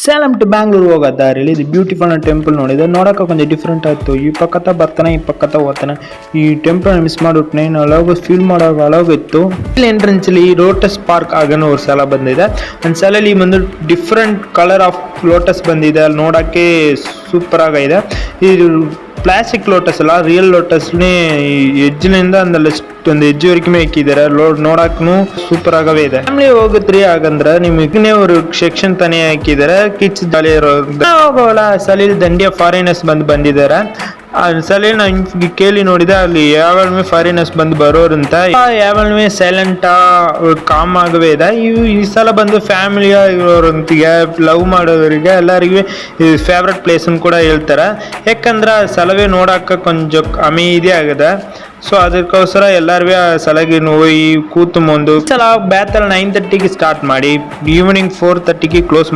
Salem to Bangalore ಹೋಗೋ ದಾರಿಲಿ ಇದು ಬ್ಯೂಟಿಫುಲ್ ಟೆಂಪಲ್ ನೋಡಿದೆ. ನೋಡೋಕೆ ಕೊಂಚ ಡಿಫ್ರೆಂಟ್ ಆಯಿತು. ಈ ಪಕ್ಕತ್ತ ಬರ್ತಾನೆ, ಈ ಪಕ್ಕತ್ತ ಹೋಗ್ತಾನೆ. ಈ ಟೆಂಪಲ್ ಮಿಸ್ ಮಾಡಿಬಿಟ್ನೆ. ಅಲಾಗ ಫೀಲ್ ಮಾಡೋಕೆ ಅಲಾಗಿತ್ತು. ಇಲ್ಲಿ ಎಂಟ್ರೆನ್ಸಲ್ಲಿ ಲೋಟಸ್ ಪಾರ್ಕ್ ಆಗನೋ ಒಂದು ಸಲ ಬಂದಿದೆ. ಒಂದು ಸಲಲ್ಲಿ ಒಂದು ಡಿಫ್ರೆಂಟ್ ಕಲರ್ ಆಫ್ ಲೋಟಸ್ ಬಂದಿದೆ. ಅಲ್ಲಿ ನೋಡೋಕ್ಕೆ ಸೂಪರ್ ಆಗಿದೆ. ಇದು ಪ್ಲಾಸ್ಟಿಕ್ ಲೋಟಸ್ ಅಲ್ಲ, ರಿಯಲ್ ಲೋಟಸ್ನೇ ಎಜ್ಜಿನಿಂದ ಒಂದು ಹೆಜ್ಜೆವರೆಗೂ ಹಾಕಿದ್ದಾರೆ. ನೋಡಕ್ಕೂ ಸೂಪರ್ ಆಗವೇ ಇದೆ. ಫ್ಯಾಮಿಲಿ ಹೋಗುತ್ರಿ ಹಾಗಂದ್ರೆ ನಿಮಗೆ ஒரு ಸೆಕ್ಷನ್ ತಾನೇ ಹಾಕಿದ್ದಾರೆ. ಕಿಡ್ಸ್ ಜಾಲಿ ಹೋಗೋಲ್ಲ. ಸಲೀಲ್ ದಂಡಿಯ ಫಾರಿನರ್ಸ್ ಬಂದಿದ್ದಾರೆ. ಸಲ ನಾನು ಕೇಳಿ ನೋಡಿದೆ, ಅಲ್ಲಿ ಯಾವಾಗಲೂ ಫಾರಿನರ್ಸ್ ಬಂದು ಬರೋರಂತ. ಯಾವಾಗಲೂ ಸೈಲೆಂಟ್ ಕಾಮ್ ಆಗವೇ ಇದೆ. ಈ ಸಲ ಬಂದು ಫ್ಯಾಮಿಲಿಯ ಇರೋರಂತಿಗೆ ಲವ್ ಮಾಡೋರಿಗೆ ಎಲ್ಲರಿಗೂ ಫೇವ್ರೆಟ್ ಪ್ಲೇಸ್ ಕೂಡ ಹೇಳ್ತಾರೆ. ಯಾಕಂದ್ರೆ ಸಲವೇ ನೋಡೋಕೆ ಕೊಂಚ ಅಮೇದಿ ಆಗಿದೆ. ಸೊ ಅದಕ್ಕೋಸ್ಕರ ಎಲ್ಲರಿಗೂ ಸಲಗಿ ಹೋಗಿ ಕೂತು ಮುಂದು ಸಲ ಬ್ಯಾತಲ್ 9:30ಗೆ ಸ್ಟಾರ್ಟ್ ಮಾಡಿ ಈವ್ನಿಂಗ್ 4:30ಗೆ ಕ್ಲೋಸ್ ಮಾಡಿ